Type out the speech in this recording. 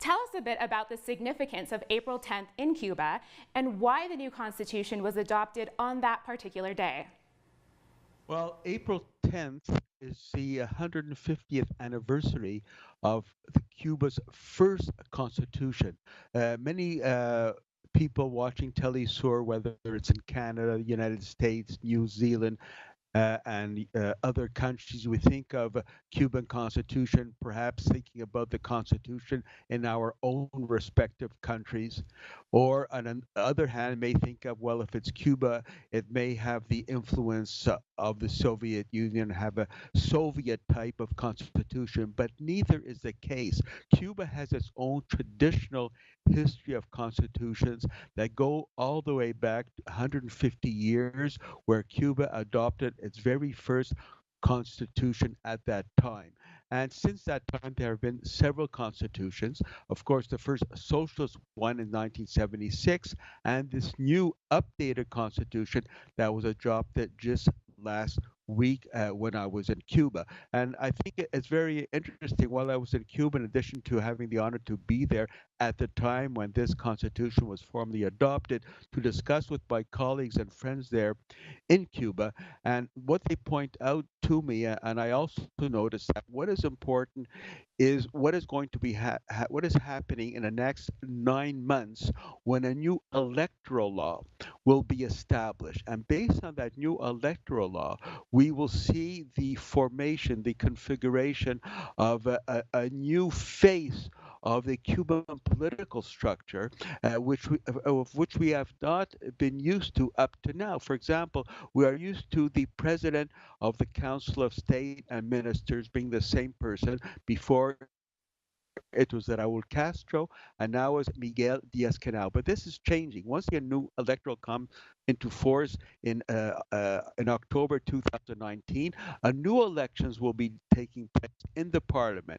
Tell us a bit about the significance of April 10th in Cuba and why the new constitution was adopted on that particular day. Well, April 10th is the 150th anniversary of Cuba's first constitution. Many people watching Telesur, whether it's in Canada, the United States, New Zealand, and other countries. We think of Cuban Constitution, perhaps thinking about the Constitution in our own respective countries, or on the other hand, may think of, well, if it's Cuba, it may have the influence of the Soviet Union, have a Soviet type of constitution, but neither is the case. Cuba has its own traditional history of constitutions that go all the way back 150 years, where Cuba adopted its very first constitution at that time. And since that time, there have been several constitutions. Of course, the first socialist one in 1976, and this new updated constitution that was adopted just last week when I was in Cuba. And I think it's very interesting. While I was in Cuba, in addition to having the honor to be there at the time when this constitution was formally adopted, to discuss with my colleagues and friends there in Cuba, and what they point out to me, and I also noticed that what is important is what is going to be what is happening in the next 9 months when a new electoral law will be established, and based on that new electoral law, we will see the formation, the configuration of a new face of the Cuban political structure, of which we have not been used to up to now. For example, we are used to the president of the Council of State and Ministers being the same person. Before it was Raul Castro, and now it's Miguel Diaz-Canel. But this is changing. Once the new electoral come into force in October 2019, new elections will be taking place in the parliament.